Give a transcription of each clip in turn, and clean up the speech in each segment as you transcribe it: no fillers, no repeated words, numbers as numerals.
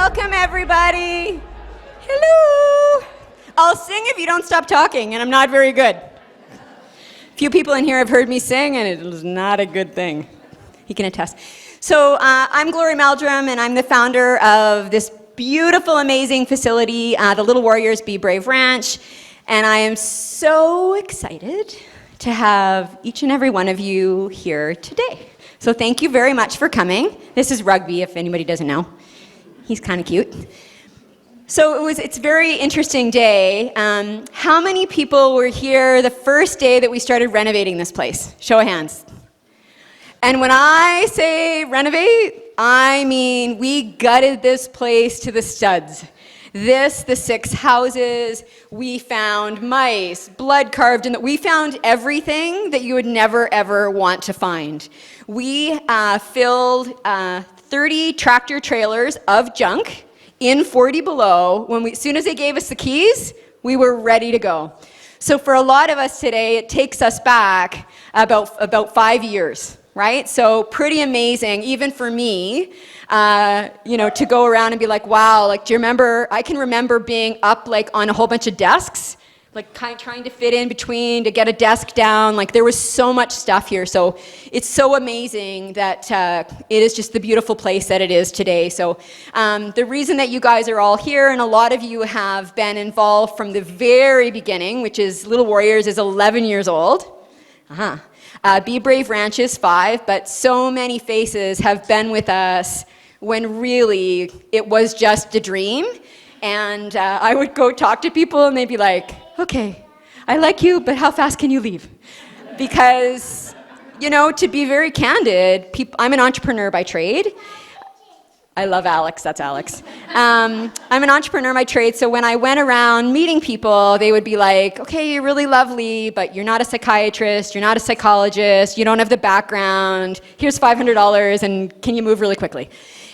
Welcome, everybody. Hello. I'll sing if you don't stop talking, and I'm not very good. A few people in here have heard me sing, and it is not a good thing. He can attest. So I'm Glori Meldrum, and I'm the founder of this beautiful, amazing facility, the Little Warriors Be Brave Ranch. And I am so excited to have each and every one of you here today. So thank you very much for coming. This is Rugby, if anybody doesn't know. He's kind of cute. So it's a very interesting day. How many people were here the first day that we started renovating this place? Show of hands. And when I say renovate, I mean we gutted this place to the studs. The 6 houses, we found mice, blood carved in we found everything that you would never ever want to find. We filled 30 tractor trailers of junk in 40 below. As soon as they gave us the keys, we were ready to go. So for a lot of us today, it takes us back about 5 years, right? So pretty amazing, even for me, to go around and be like, wow, like, do you remember, I can remember being up like on a whole bunch of desks, like trying to fit in between to get a desk down. Like there was so much stuff here. So it's so amazing that it is just the beautiful place that it is today. So the reason that you guys are all here, and a lot of you have been involved from the very beginning, which is Little Warriors is 11 years old. Be Brave Ranch is 5, but so many faces have been with us when really it was just a dream. And I would go talk to people and they'd be like, okay, I like you, but how fast can you leave? Because, to be very candid, I'm an entrepreneur by trade. I love Alex, that's Alex. I'm an entrepreneur by trade, so when I went around meeting people, they would be like, okay, you're really lovely, but you're not a psychiatrist, you're not a psychologist, you don't have the background, here's $500, and can you move really quickly?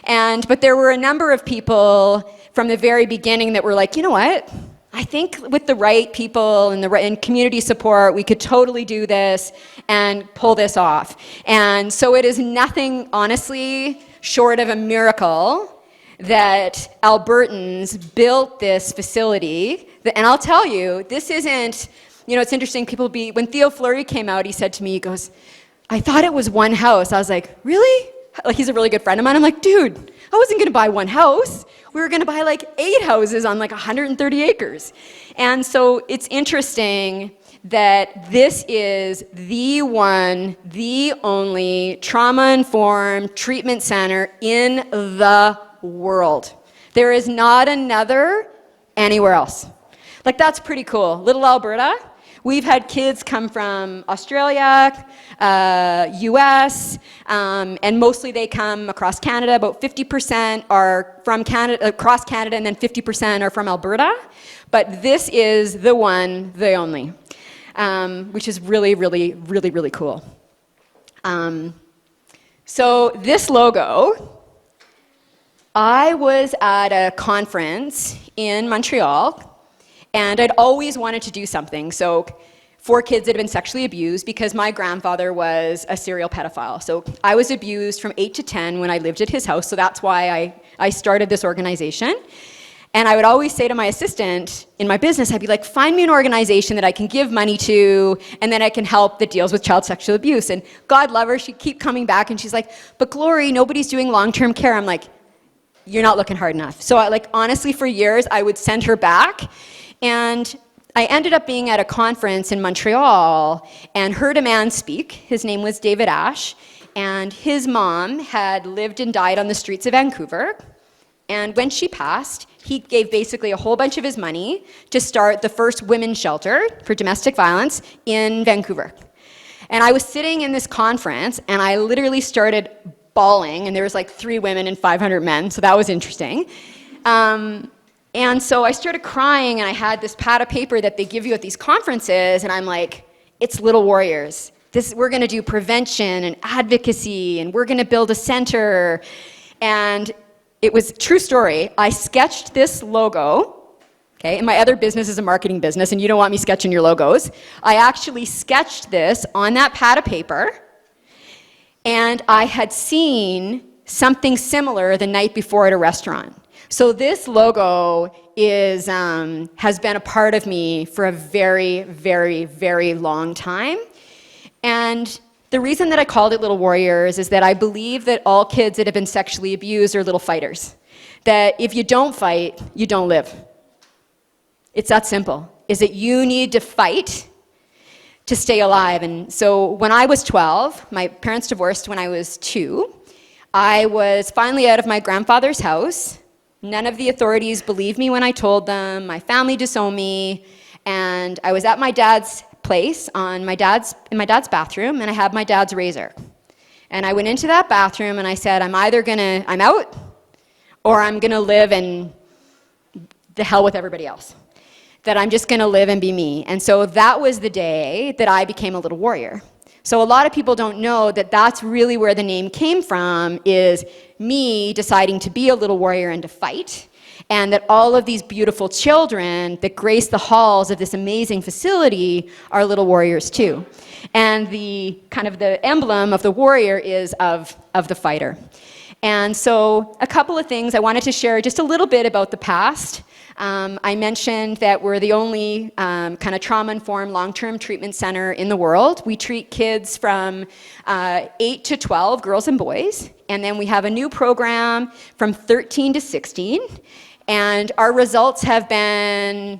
But there were a number of people from the very beginning that were like, you know what? I think with the right people and community support, we could totally do this and pull this off. And so it is nothing, honestly, short of a miracle that Albertans built this facility. And I'll tell you, this isn't, it's interesting, when Theo Fleury came out, he said to me, he goes, I thought it was one house. I was like, really? Like, he's a really good friend of mine. I'm like, dude, I wasn't gonna buy one house. We were gonna buy like 8 houses on like 130 acres. And so it's interesting that this is the one, the only trauma-informed treatment center in the world. There is not another anywhere else. Like, that's pretty cool. Little Alberta, we've had kids come from Australia, US, and mostly they come across Canada. About 50% are from Canada, across Canada, and then 50% are from Alberta. But this is the one, the only, which is really, really, really, really cool. So this logo, I was at a conference in Montreal, and I'd always wanted to do something. So 4 kids that had been sexually abused because my grandfather was a serial pedophile. So I was abused from 8 to 10 when I lived at his house. So that's why I started this organization. And I would always say to my assistant in my business, I'd be like, find me an organization that I can give money to and then I can help that deals with child sexual abuse. And God love her, she'd keep coming back and she's like, but Glori, nobody's doing long-term care. I'm like, you're not looking hard enough. So honestly, for years, I would send her back. And I ended up being at a conference in Montreal and heard a man speak. His name was David Ash, and his mom had lived and died on the streets of Vancouver. And when she passed, he gave basically a whole bunch of his money to start the first women's shelter for domestic violence in Vancouver. And I was sitting in this conference, and I literally started bawling, and there was like 3 women and 500 men, so that was interesting. And so I started crying, and I had this pad of paper that they give you at these conferences, and I'm like, it's Little Warriors. We're gonna do prevention and advocacy, and we're gonna build a center. And it was true story. I sketched this logo, okay, and my other business is a marketing business, and you don't want me sketching your logos. I actually sketched this on that pad of paper, and I had seen something similar the night before at a restaurant. So this logo is, has been a part of me for a very, very, very long time. And the reason that I called it Little Warriors is that I believe that all kids that have been sexually abused are little fighters. That if you don't fight, you don't live. It's that simple, is that you need to fight to stay alive. And so when I was 12, my parents divorced when I was 2. I was finally out of my grandfather's house. None of the authorities believed me when I told them. My family disowned me. And I was at my dad's place in my dad's bathroom, and I had my dad's razor. And I went into that bathroom and I said, I'm out, or I'm gonna live in the hell with everybody else. That I'm just gonna live and be me. And so that was the day that I became a little warrior. So a lot of people don't know that that's really where the name came from, is me deciding to be a little warrior and to fight. And that all of these beautiful children that grace the halls of this amazing facility are little warriors too. And the kind of the emblem of the warrior is of the fighter. And so a couple of things I wanted to share just a little bit about the past. I mentioned that we're the only kind of trauma-informed long-term treatment center in the world. We treat kids from 8 to 12, girls and boys. And then we have a new program from 13 to 16. And our results have been,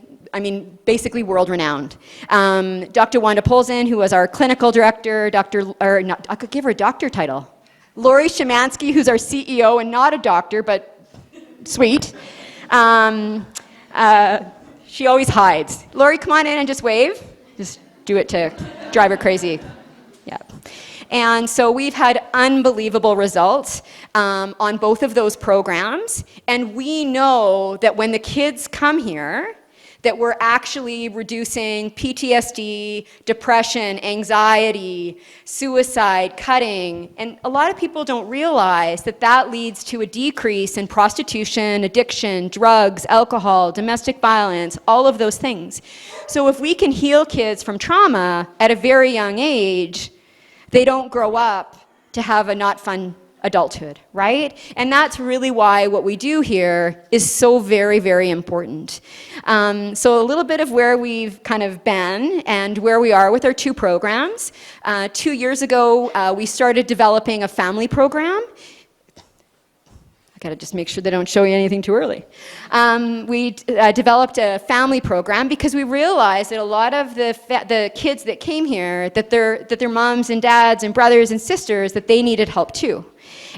basically world-renowned. Dr. Wanda Polzin, who was our clinical director, I could give her a doctor title. Lori Shemansky, who's our CEO and not a doctor, but sweet. She always hides. Lori, come on in and just wave. Just do it to drive her crazy. Yeah. And so we've had unbelievable results on both of those programs. And we know that when the kids come here, that we're actually reducing PTSD, depression, anxiety, suicide, cutting. And a lot of people don't realize that that leads to a decrease in prostitution, addiction, drugs, alcohol, domestic violence, all of those things. So if we can heal kids from trauma at a very young age, they don't grow up to have a not fun adulthood, right? And that's really why what we do here is so very, very important. So a little bit of where we've kind of been and where we are with our 2 programs. 2 years ago, we started developing a family program. I gotta just make sure they don't show you anything too early. We developed a family program because we realized that a lot of the kids that came here, that their moms and dads and brothers and sisters, that they needed help too.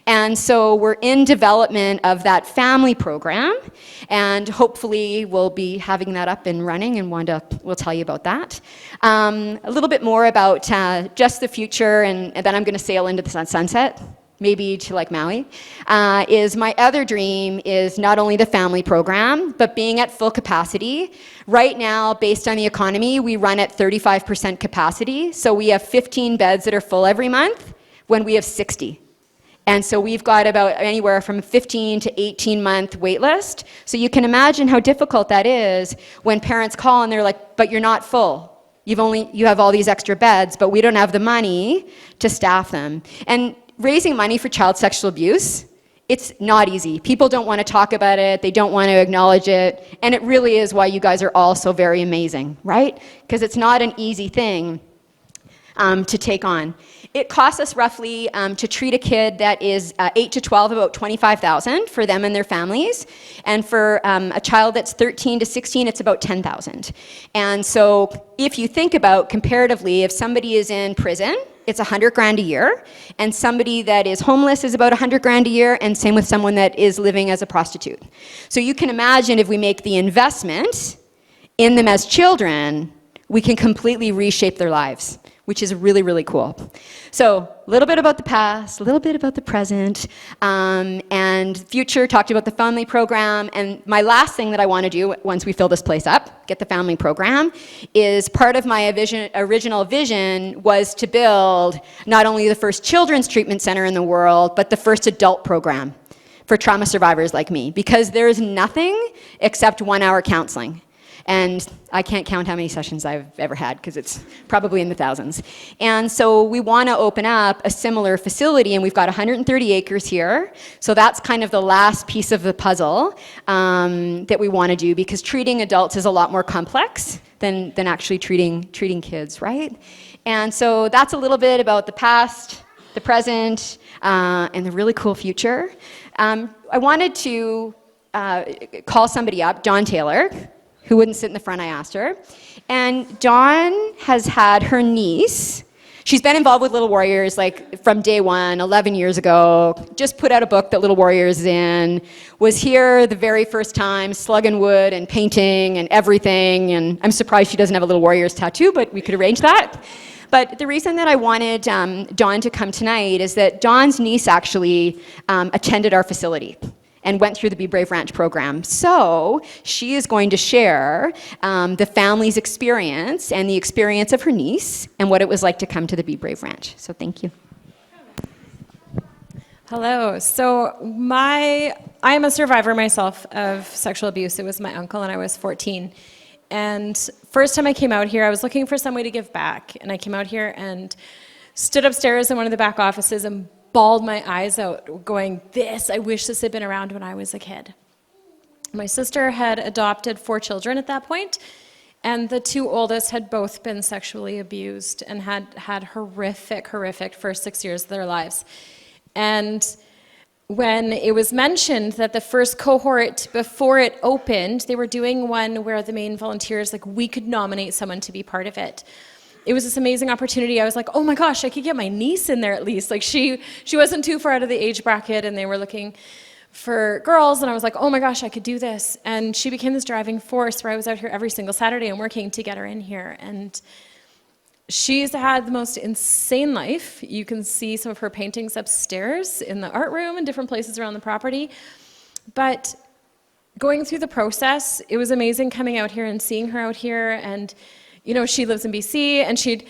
And so we're in development of that family program, and hopefully we'll be having that up and running, and Wanda will tell you about that. A little bit more about just the future, and then I'm gonna sail into the sunset, maybe to like Maui, is my other dream is not only the family program, but being at full capacity. Right now, based on the economy, we run at 35% capacity, so we have 15 beds that are full every month when we have 60. And so we've got about anywhere from 15 to 18-month wait list. So you can imagine how difficult that is when parents call and they're like, but you're not full. You have all these extra beds, but we don't have the money to staff them. And raising money for child sexual abuse, it's not easy. People don't want to talk about it. They don't want to acknowledge it. And it really is why you guys are all so very amazing, right? Because it's not an easy thing to take on. It costs us roughly to treat a kid that is 8 to 12, about $25,000 for them and their families. And for a child that's 13 to 16, it's about $10,000. And so if you think about comparatively, if somebody is in prison, it's $100,000 a year. And somebody that is homeless is about $100,000 a year, and same with someone that is living as a prostitute. So you can imagine if we make the investment in them as children, we can completely reshape their lives, which is really, really cool. So a little bit about the past, a little bit about the present, and future, talked about the family program. And my last thing that I want to do once we fill this place up, get the family program, is part of my original vision was to build not only the first children's treatment center in the world, but the first adult program for trauma survivors like me, because there's nothing except 1-hour counseling. And I can't count how many sessions I've ever had, because it's probably in the thousands. And so we want to open up a similar facility, and we've got 130 acres here. So that's kind of the last piece of the puzzle that we want to do, because treating adults is a lot more complex than actually treating kids, right? And so that's a little bit about the past, the present, and the really cool future. I wanted to call somebody up, Dawn Taylor, who wouldn't sit in the front. I asked her. And Dawn has had her niece. She's been involved with Little Warriors like from day one, 11 years ago. Just put out a book that Little Warriors is in. Was here the very first time, slugging wood and painting and everything. And I'm surprised she doesn't have a Little Warriors tattoo, but we could arrange that. But the reason that I wanted Dawn to come tonight is that Dawn's niece actually attended our facility and went through the Be Brave Ranch program. So she is going to share the family's experience and the experience of her niece and what it was like to come to the Be Brave Ranch. So thank you. Hello. So I am a survivor myself of sexual abuse. It was my uncle, and I was 14. And first time I came out here, I was looking for some way to give back. And I came out here and stood upstairs in one of the back offices and bawled my eyes out, going, I wish this had been around when I was a kid. My sister had adopted 4 children at that point, and the 2 oldest had both been sexually abused and had horrific first 6 years of their lives. And when it was mentioned that the first cohort, before it opened, they were doing one where the main volunteers, we could nominate someone to be part of it. It was this amazing opportunity. I was like, oh my gosh, I could get my niece in there at least. She wasn't too far out of the age bracket, and they were looking for girls, and I was like, oh my gosh, I could do this. And she became this driving force where I was out here every single Saturday and working to get her in here. And she's had the most insane life. You can see some of her paintings upstairs in the art room and different places around the property. But going through the process, it was amazing coming out here and seeing her out here. And she lives in BC, and she'd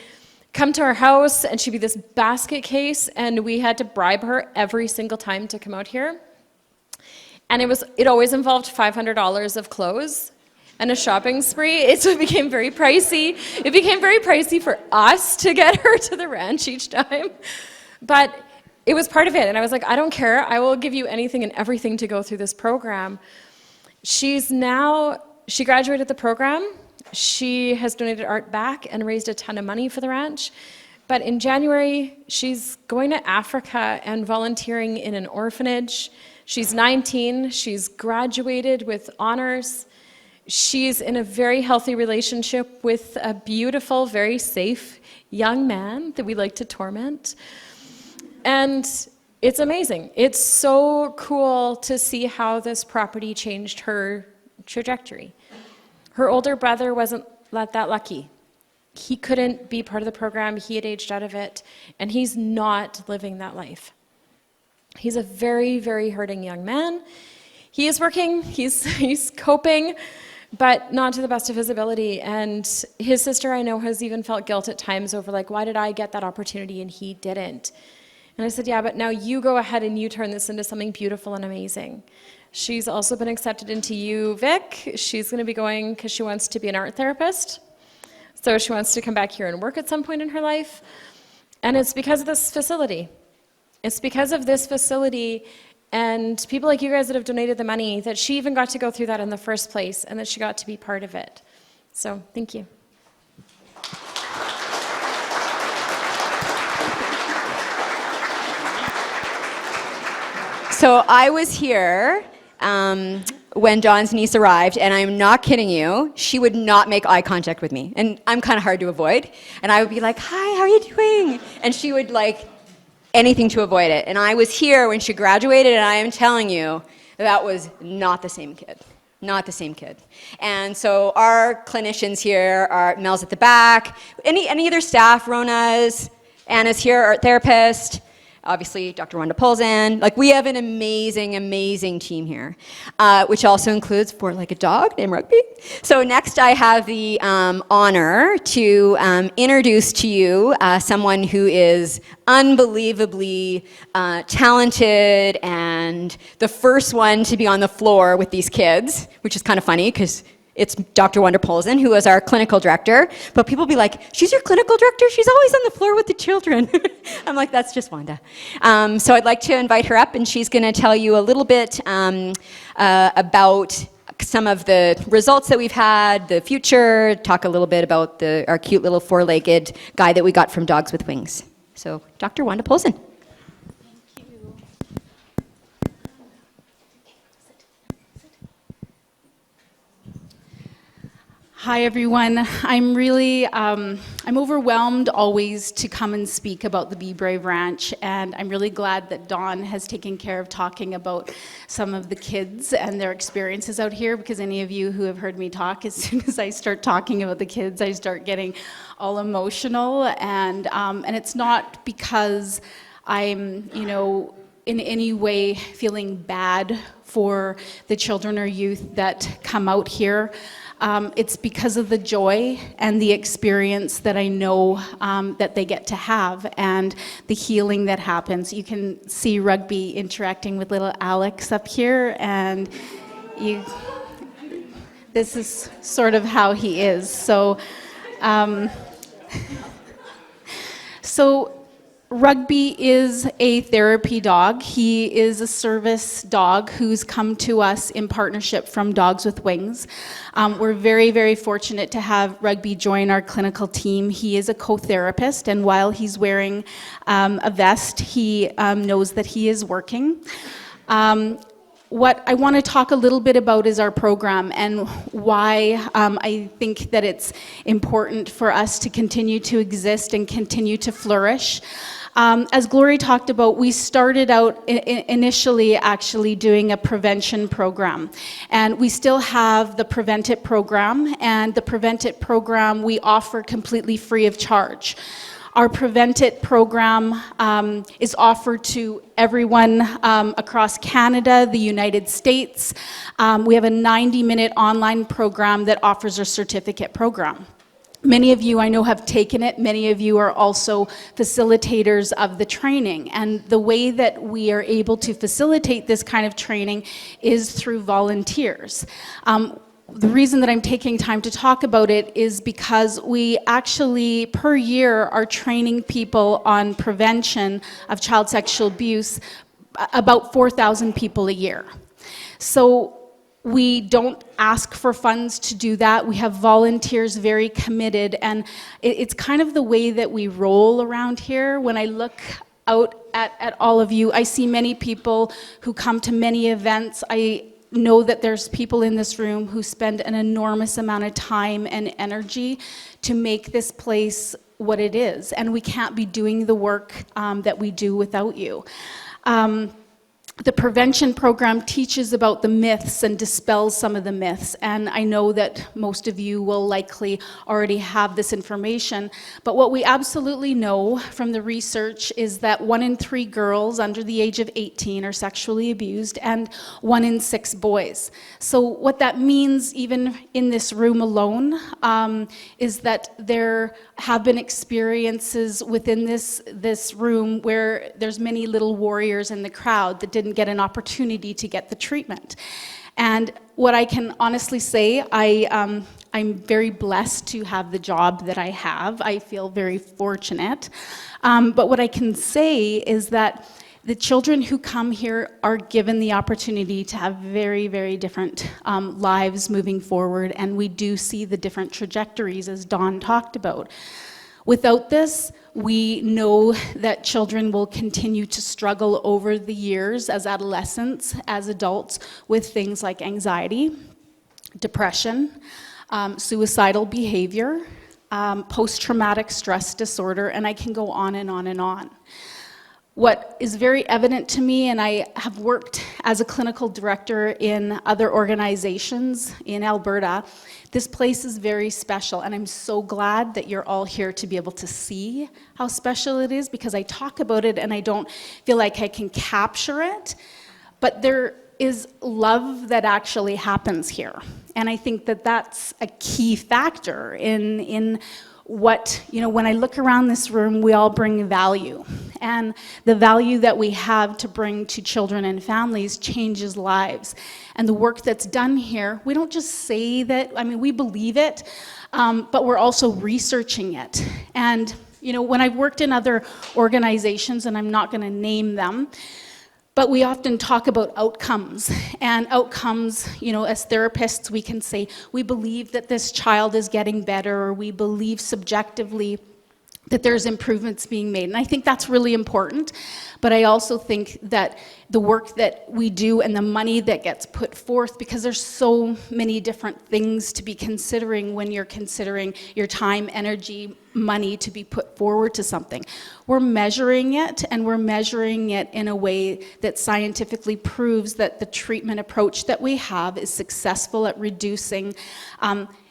come to our house, and she'd be this basket case, and we had to bribe her every single time to come out here. And it always involved $500 of clothes and a shopping spree. So it became very pricey. It became very pricey for us to get her to the ranch each time. But it was part of it, and I was like, I don't care. I will give you anything and everything to go through this program. She graduated the program. She has donated art back and raised a ton of money for the ranch. But in January, she's going to Africa and volunteering in an orphanage. She's 19. She's graduated with honors. She's in a very healthy relationship with a beautiful, very safe young man that we like to torment. And it's amazing. It's so cool to see how this property changed her trajectory. Her older brother wasn't that lucky. He couldn't be part of the program. He had aged out of it, and he's not living that life. He's a very, very hurting young man. He is working, he's coping, but not to the best of his ability. And his sister, I know, has even felt guilt at times over why did I get that opportunity and he didn't? And I said, yeah, but now you go ahead and you turn this into something beautiful and amazing. She's also been accepted into UVic. She's going to be going because she wants to be an art therapist. So she wants to come back here and work at some point in her life. And it's because of this facility. It's because of this facility and people like you guys that have donated the money that she even got to go through that in the first place, and that she got to be part of it. So thank you. So I was here when Dawn's niece arrived, and I'm not kidding you, she would not make eye contact with me. And I'm kind of hard to avoid. And I would be like, hi, how are you doing? And she would anything to avoid it. And I was here when she graduated, and I am telling you, that was not the same kid. Not the same kid. And so our clinicians here are Mel's at the back. Any other staff, Rona's, Anna's here, art therapist. Obviously, Dr. Wanda Polzin. We have an amazing, amazing team here, which also includes For Like a Dog named Rugby. So next I have the honor to introduce to you someone who is unbelievably talented and the first one to be on the floor with these kids, which is kind of funny because it's Dr. Wanda Polzin, who is our clinical director. But people be like, she's your clinical director? She's always on the floor with the children. I'm like, that's just Wanda. So I'd like to invite her up, and she's going to tell you a little bit about some of the results that we've had, the future, talk a little bit about our cute little four-legged guy that we got from Dogs with Wings. So, Dr. Wanda Polzin. Hi everyone. I'm really, I'm overwhelmed always to come and speak about the Be Brave Ranch, and I'm really glad that Dawn has taken care of talking about some of the kids and their experiences out here, because any of you who have heard me talk, as soon as I start talking about the kids, I start getting all emotional, and it's not because I'm, in any way feeling bad for the children or youth that come out here. It's because of the joy and the experience that I know that they get to have, and the healing that happens. You can see Rugby interacting with little Alex up here, and this is sort of how he is. So Rugby is a therapy dog. He is a service dog who's come to us in partnership from Dogs with Wings. We're very, very fortunate to have Rugby join our clinical team. He is a co-therapist, and while he's wearing a vest, he knows that he is working. What I want to talk a little bit about is our program and why I think that it's important for us to continue to exist and continue to flourish. As Glory talked about, we started out initially actually doing a prevention program, and we still have the Preventive Program, and the Preventive Program we offer completely free of charge. Our Preventive Program is offered to everyone across Canada, the United States. We have a 90-minute online program that offers a certificate program. Many of you I know have taken it. Many of you are also facilitators of the training. And the way that we are able to facilitate this kind of training is through volunteers. The reason that I'm taking time to talk about it is because we actually, per year, are training people on prevention of child sexual abuse, about 4,000 people a year. So we don't ask for funds to do that. We have volunteers very committed, and it's kind of the way that we roll around here. When I look out at all of you, I see many people who come to many events. I know that there's people in this room who spend an enormous amount of time and energy to make this place what it is, and we can't be doing the work that we do without you. The prevention program teaches about the myths and dispels some of the myths, and I know that most of you will likely already have this information, but what we absolutely know from the research is that 1 in 3 girls under the age of 18 are sexually abused, and 1 in 6 boys. So what that means, even in this room alone, is that there have been experiences within this room where there's many little warriors in the crowd that didn't get an opportunity to get the treatment. And what I can honestly say, I'm very blessed to have the job that I have. I feel very fortunate. But what I can say is that the children who come here are given the opportunity to have very, very different lives moving forward, and we do see the different trajectories, as Dawn talked about. Without this, we know that children will continue to struggle over the years as adolescents, as adults, with things like anxiety, depression, suicidal behavior, post-traumatic stress disorder, and I can go on and on and on. What is very evident to me, and I have worked as a clinical director in other organizations in Alberta, this place is very special, and I'm so glad that you're all here to be able to see how special it is, because I talk about it and I don't feel like I can capture it, but there is love that actually happens here. And I think that that's a key factor in when I look around this room, we all bring value. And the value that we have to bring to children and families changes lives. And the work that's done here, we don't just say that, we believe it, but we're also researching it. And, when I've worked in other organizations, and I'm not going to name them, but we often talk about outcomes. And outcomes, as therapists, we can say, we believe that this child is getting better, or we believe subjectively that there's improvements being made. And I think that's really important. But I also think that the work that we do and the money that gets put forth, because there's so many different things to be considering when you're considering your time, energy, money to be put forward to something. We're measuring it, and we're measuring it in a way that scientifically proves that the treatment approach that we have is successful at reducing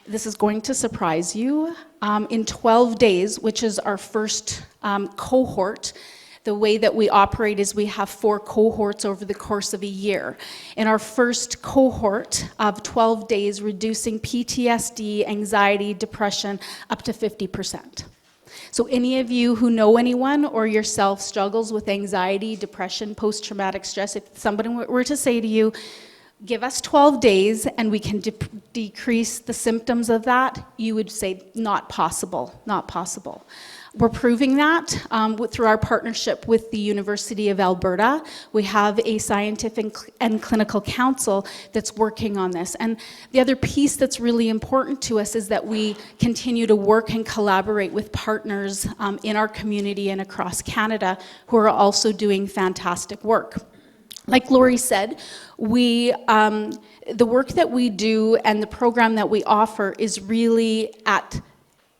this is going to surprise you. In 12 days, which is our first cohort, the way that we operate is we have 4 cohorts over the course of a year. In our first cohort of 12 days, reducing PTSD, anxiety, depression, up to 50%. So any of you who know anyone or yourself struggles with anxiety, depression, post-traumatic stress, if somebody were to say to you, give us 12 days and we can decrease the symptoms of that, you would say, not possible, not possible. We're proving that through our partnership with the University of Alberta. We have a scientific and clinical council that's working on this. And the other piece that's really important to us is that we continue to work and collaborate with partners in our community and across Canada who are also doing fantastic work. Like Glory said, the work that we do and the program that we offer is really at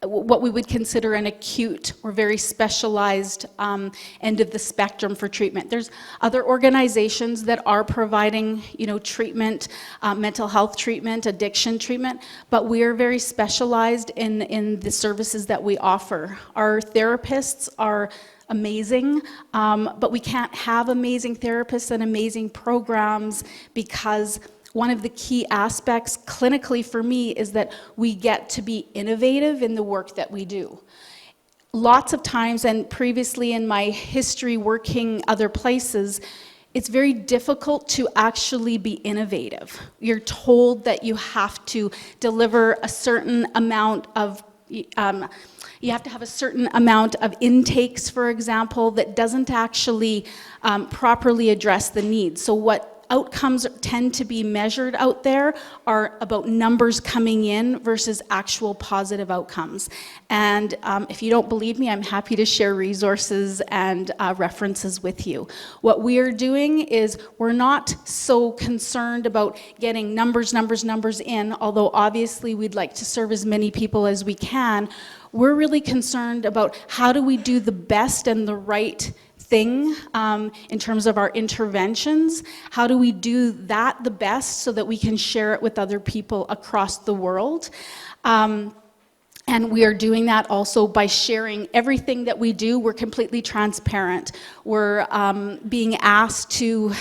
what we would consider an acute or very specialized end of the spectrum for treatment. There's other organizations that are providing, treatment, mental health treatment, addiction treatment, but we are very specialized in the services that we offer. Our therapists are amazing, but we can't have amazing therapists and amazing programs because one of the key aspects clinically for me is that we get to be innovative in the work that we do. Lots of times, and previously in my history working other places, it's very difficult to actually be innovative. You're told that you have to deliver a certain amount of you have to have a certain amount of intakes, for example, that doesn't actually properly address the needs. So what outcomes tend to be measured out there are about numbers coming in versus actual positive outcomes. And if you don't believe me, I'm happy to share resources and references with you. What we are doing is we're not so concerned about getting numbers in, although obviously we'd like to serve as many people as we can. We're really concerned about how do we do the best and the right thing in terms of our interventions. How do we do that the best so that we can share it with other people across the world? And we are doing that also by sharing everything that we do. We're completely transparent. We're being asked to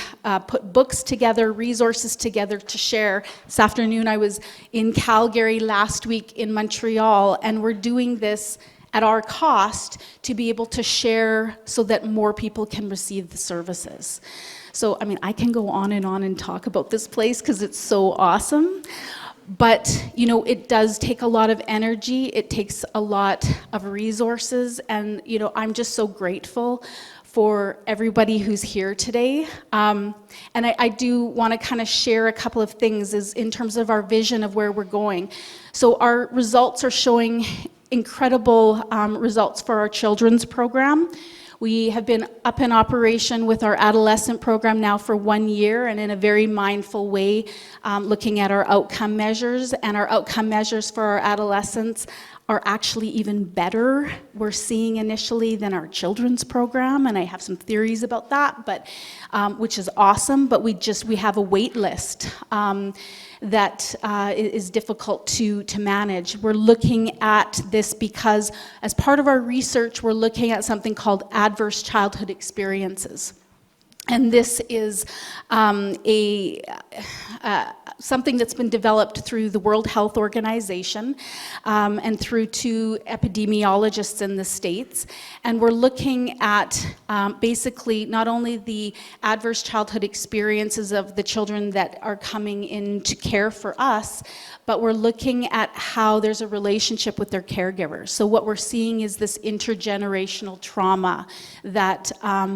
put books together, resources together to share. This afternoon I was in Calgary, last week in Montreal, and we're doing this at our cost to be able to share so that more people can receive the services. So, I can go on and talk about this place because it's so awesome. But, it does take a lot of energy. It takes a lot of resources. And, I'm just so grateful for everybody who's here today. And I do want to kind of share a couple of things is in terms of our vision of where we're going. So our results are showing incredible results for our children's program. We have been up in operation with our adolescent program now for 1 year, and in a very mindful way, looking at our outcome measures. And our outcome measures for our adolescents are actually even better, we're seeing initially, than our children's program. And I have some theories about that, but which is awesome. But we have a wait list that is difficult to manage. We're looking at this because as part of our research, we're looking at something called adverse childhood experiences. And this is something that's been developed through the World Health Organization and through 2 epidemiologists in the States. And we're looking at basically not only the adverse childhood experiences of the children that are coming into care for us, but we're looking at how there's a relationship with their caregivers. So what we're seeing is this intergenerational trauma that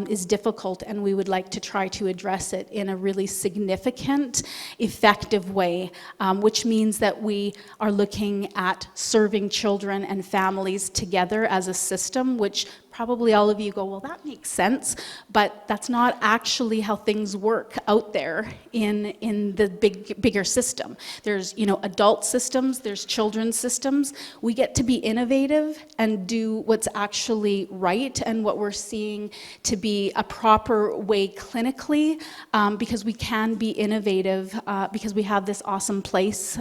is difficult, and we would like to try to address it in a really significant, effective way, which means that we are looking at serving children and families together as a system, which probably all of you go, well, that makes sense, but that's not actually how things work out there in the bigger system. There's, adult systems, there's children's systems. We get to be innovative and do what's actually right and what we're seeing to be a proper way clinically, because we can be innovative, because we have this awesome place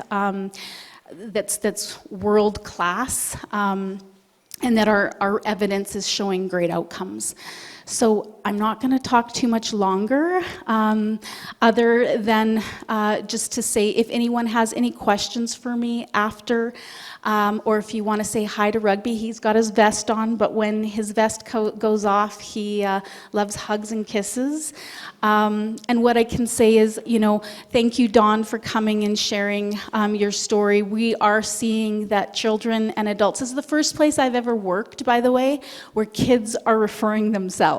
that's world class. And that our evidence is showing great outcomes. So I'm not going to talk too much longer, other than just to say if anyone has any questions for me after, or if you want to say hi to Rugby, he's got his vest on, but when his vest goes off, he loves hugs and kisses. And what I can say is, thank you, Dawn, for coming and sharing your story. We are seeing that children and adults, this is the first place I've ever worked, by the way, where kids are referring themselves.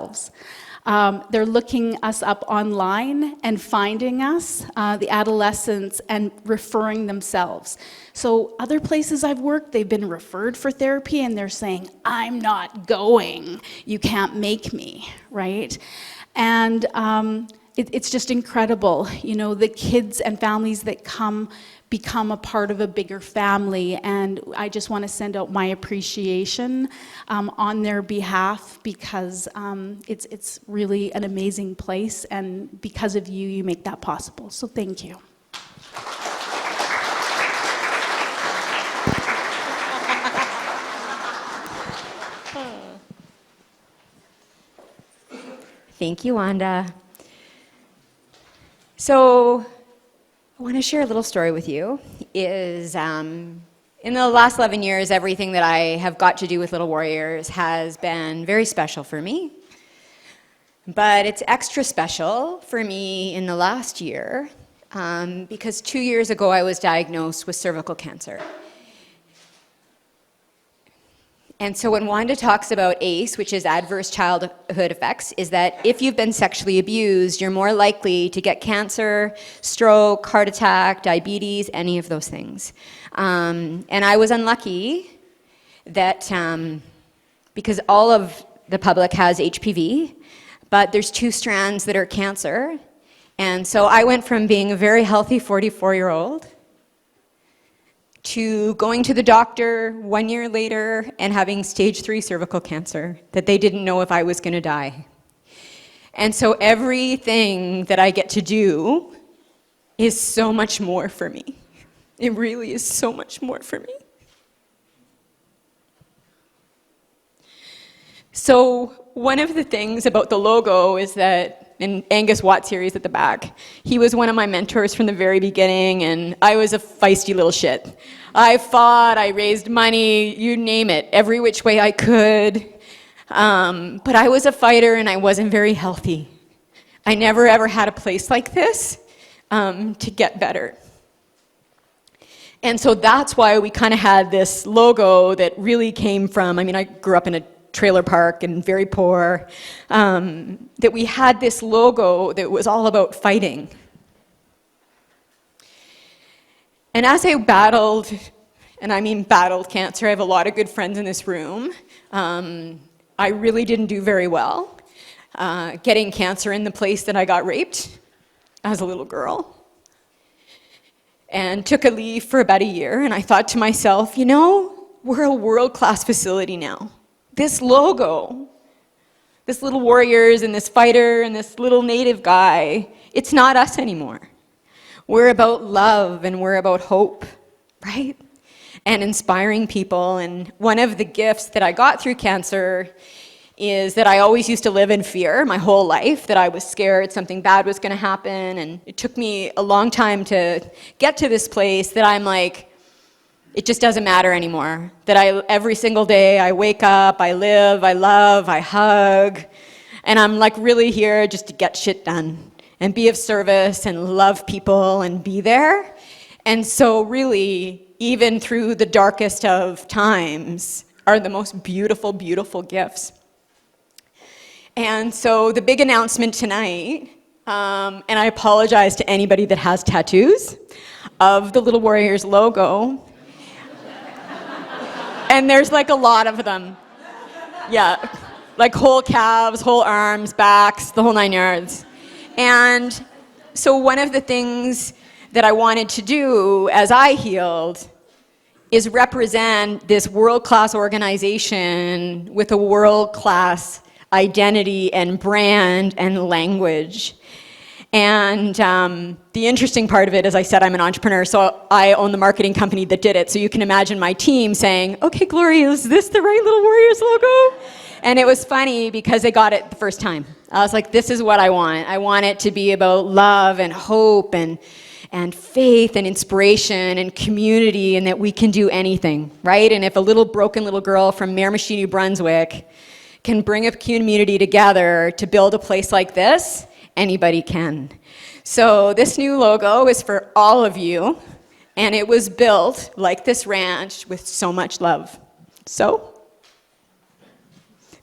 They're looking us up online and finding us, the adolescents, and referring themselves. So other places I've worked, they've been referred for therapy, and they're saying, I'm not going. You can't make me, right? And it's just incredible, the kids and families that become a part of a bigger family, and I just want to send out my appreciation on their behalf, because it's really an amazing place, and because of you, you make that possible. So thank you. Thank you, Wanda. So I want to share a little story with you. In the last 11 years, everything that I have got to do with Little Warriors has been very special for me. But it's extra special for me in the last year because 2 years ago I was diagnosed with cervical cancer. And so when Wanda talks about ACE, which is adverse childhood effects, is that if you've been sexually abused, you're more likely to get cancer, stroke, heart attack, diabetes, any of those things. And I was unlucky that because all of the public has HPV, but there's 2 strands that are cancer. And so I went from being a very healthy 44-year-old to going to the doctor 1 year later and having stage 3 cervical cancer that they didn't know if I was going to die. And so everything that I get to do is so much more for me. It really is so much more for me. So one of the things about the logo is that, and Angus Watts here, he's at the back, he was one of my mentors from the very beginning, and I was a feisty little shit. I fought, I raised money, you name it, every which way I could. But I was a fighter and I wasn't very healthy. I never ever had a place like this to get better. And so that's why we kind of had this logo that really came from, I grew up in a trailer park and very poor, that we had this logo that was all about fighting. And as I battled, and I mean battled cancer, I have a lot of good friends in this room, I really didn't do very well getting cancer in the place that I got raped as a little girl. And took a leave for about a year, and I thought to myself, we're a world-class facility now. This logo, this Little Warriors and this fighter and this little native guy, it's not us anymore. We're about love and we're about hope, right? And inspiring people. And one of the gifts that I got through cancer is that I always used to live in fear my whole life, that I was scared something bad was going to happen. And it took me a long time to get to this place that I'm like, it just doesn't matter anymore. That every single day I wake up, I live, I love, I hug. And I'm like really here just to get shit done and be of service and love people and be there. And so really, even through the darkest of times are the most beautiful, beautiful gifts. And so the big announcement tonight, and I apologize to anybody that has tattoos of the Little Warriors logo. And there's like a lot of them. Yeah, like whole calves, whole arms, backs, the whole 9 yards. And so one of the things that I wanted to do as I healed is represent this world-class organization with a world-class identity and brand and language. And the interesting part of it, as I said, I'm an entrepreneur, so I own the marketing company that did it. So you can imagine my team saying, okay, Gloria, is this the right Little Warriors logo? And it was funny because they got it the first time. I was like, this is what I want. I want it to be about love and hope and faith and inspiration and community, and that we can do anything, right? And if a little broken little girl from Miramichi, New Brunswick can bring a community together to build a place like this, anybody can. So this new logo is for all of you, and it was built like this ranch with so much love. So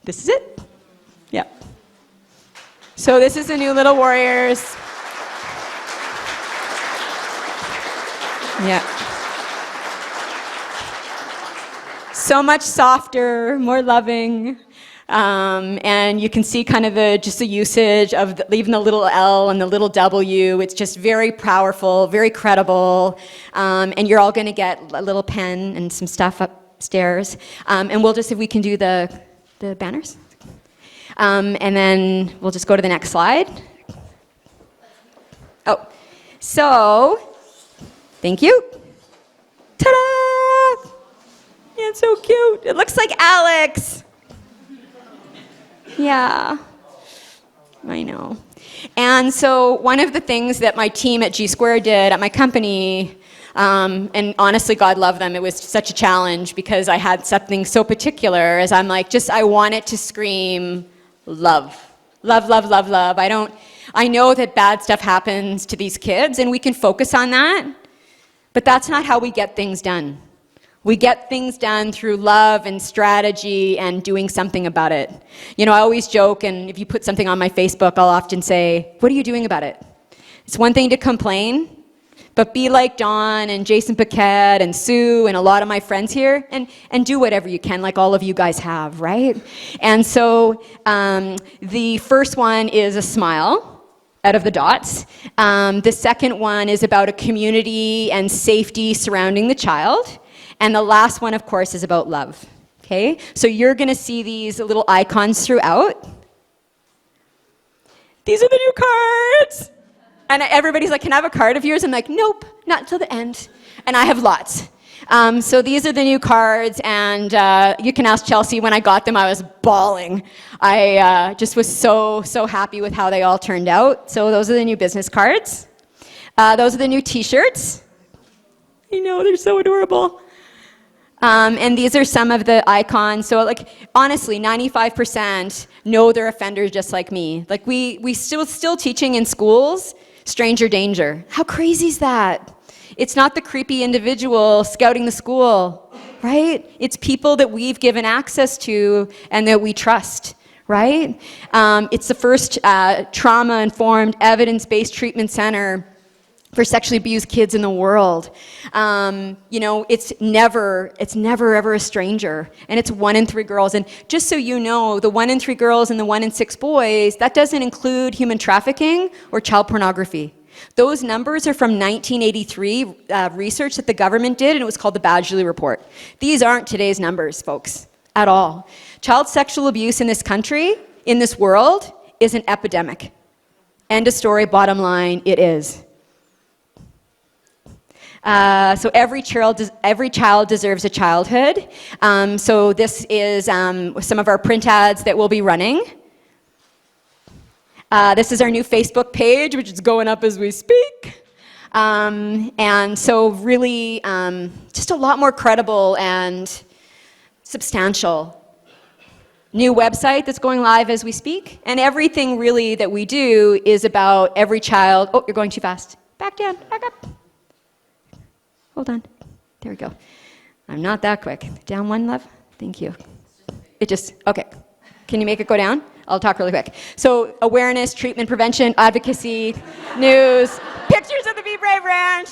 this is it. Yep. So this is the new Little Warriors. Yeah. So much softer, more loving. And you can see kind of just the usage of even the little L and the little W. It's just very powerful, very credible. And you're all going to get a little pen and some stuff upstairs. And we'll just, if we can do the banners. And then we'll just go to the next slide. Oh, so, thank you. Ta-da! Yeah, it's so cute. It looks like Alex. Yeah, I know. And so one of the things that my team at G Square did at my company, and honestly, God love them, it was such a challenge because I had something so particular as I'm like, I want it to scream love. Love, love, love, love. I know that bad stuff happens to these kids and we can focus on that, but that's not how we get things done. We get things done through love and strategy and doing something about it. You know, I always joke, and if you put something on my Facebook, I'll often say, what are you doing about it? It's one thing to complain, but be like Dawn and Jason Paquette and Sue and a lot of my friends here and do whatever you can, like all of you guys have, right? And so the first one is a smile out of the dots. The second one is about a community and safety surrounding the child. And the last one, of course, is about love, okay? So you're going to see these little icons throughout. These are the new cards. And everybody's like, can I have a card of yours? I'm like, nope, not until the end. And I have lots. So these are the new cards, and you can ask Chelsea, when I got them, I was bawling. I just was so, so happy with how they all turned out. So those are the new business cards. Those are the new t-shirts. I know, they're so adorable. And these are some of the icons. So like, honestly, 95% know their offenders just like me. Like we still teaching in schools, stranger danger. How crazy is that? It's not the creepy individual scouting the school, right? It's people that we've given access to and that we trust, right? It's the first trauma-informed, evidence-based treatment center for sexually abused kids in the world. You know, it's never ever a stranger, and it's 1 in 3 girls. And just so you know, the 1 in 3 girls and the 1 in 6 boys, that doesn't include human trafficking or child pornography. Those numbers are from 1983 research that the government did, and it was called the Badgley Report. These aren't today's numbers, folks, at all. Child sexual abuse in this country, in this world, is an epidemic. End of story, bottom line, it is. So every child deserves a childhood. So this is some of our print ads that we'll be running. This is our new Facebook page, which is going up as we speak. And so really just a lot more credible and substantial. New website that's going live as we speak. And everything really that we do is about every child. Oh, you're going too fast. Back down, back up. Hold on. There we go. I'm not that quick. Down one, love. Thank you. Okay. Can you make it go down? I'll talk really quick. So awareness, treatment, prevention, advocacy, news, pictures of the Be Brave Ranch,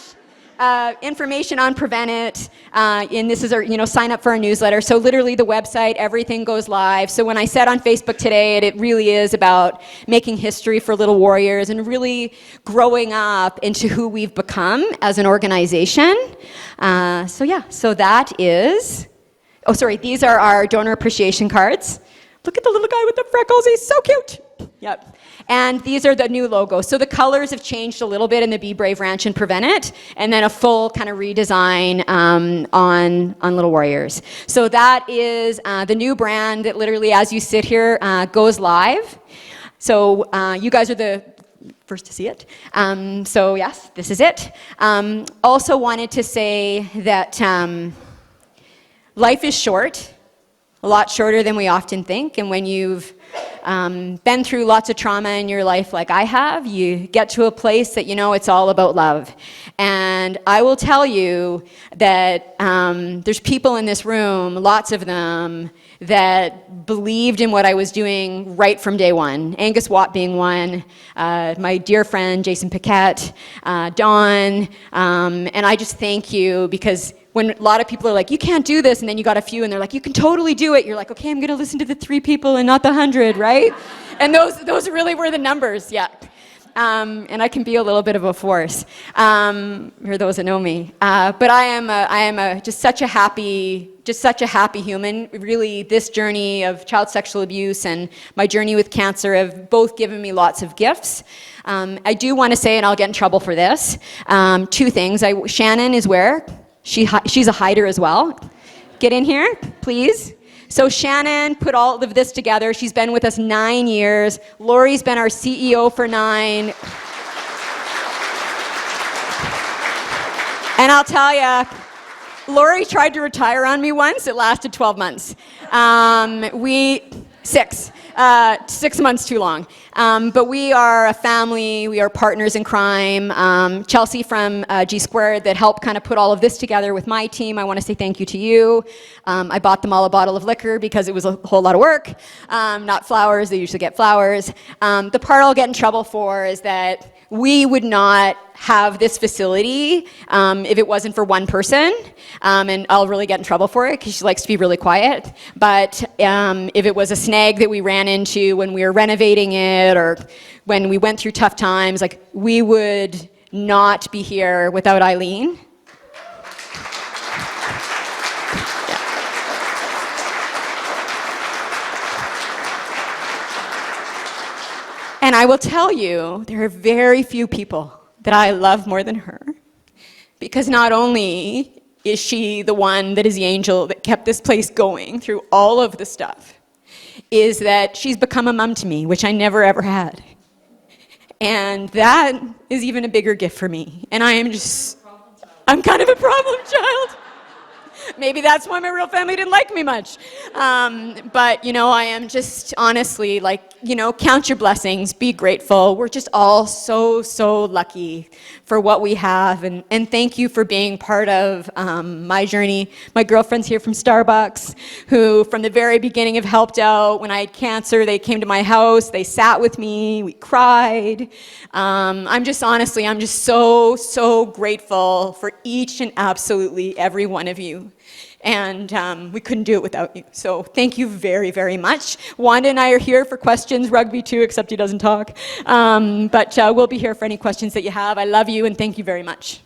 information on Prevent It, and this is our, sign up for our newsletter. So literally the website, everything goes live. So when I said on Facebook today, it really is about making history for Little Warriors and really growing up into who we've become as an organization. So that is, these are our donor appreciation cards. Look at the little guy with the freckles, he's so cute. Yep. And these are the new logos. So the colors have changed a little bit in the Be Brave Ranch and Prevent It, and then a full kind of redesign on Little Warriors. So that is the new brand that literally, as you sit here, goes live. So you guys are the first to see it. So yes, this is it. Also wanted to say that life is short. A lot shorter than we often think, and when you've been through lots of trauma in your life like I have, you get to a place that it's all about love. And I will tell you that there's people in this room, lots of them, that believed in what I was doing right from day one. Angus Watt being one, my dear friend Jason Paquette, Dawn, and I just thank you, because when a lot of people are like, you can't do this, and then you got a few and they're like, you can totally do it, you're like, okay, I'm gonna listen to the 3 people and not the 100, right? And those really were the numbers, yeah. And I can be a little bit of a force, for those that know me. But I am just such a happy human. Really, this journey of child sexual abuse and my journey with cancer have both given me lots of gifts. I do want to say, and I'll get in trouble for this, 2 things. Shannon is where? She's a hider as well. Get in here, please. So Shannon put all of this together. She's been with us 9 years. Lori's been our CEO for 9. And I'll tell you, Lori tried to retire on me once. It lasted 12 months. 6 months too long. But we are a family, we are partners in crime. Chelsea from G Squared that helped kind of put all of this together with my team. I want to say thank you to you. I bought them all a bottle of liquor because it was a whole lot of work. Not flowers, they usually get flowers. The part I'll get in trouble for is that we would not have this facility if it wasn't for one person, and I'll really get in trouble for it because she likes to be really quiet. But if it was a snag that we ran into when we were renovating it or when we went through tough times, like, we would not be here without Eileen. And I will tell you, there are very few people that I love more than her, because not only is she the one that is the angel that kept this place going through all of the stuff, is that she's become a mom to me, which I never ever had. And that is even a bigger gift for me. And I'm kind of a problem child. Maybe that's why my real family didn't like me much. But, I am just honestly count your blessings, be grateful. We're just all so, so lucky for what we have. And thank you for being part of my journey. My girlfriends here from Starbucks, who from the very beginning have helped out. When I had cancer, they came to my house, they sat with me, we cried. I'm just so, so grateful for each and absolutely every one of you. And we couldn't do it without you. So thank you very, very much. Wanda and I are here for questions, rugby too, except he doesn't talk. But we'll be here for any questions that you have. I love you and thank you very much.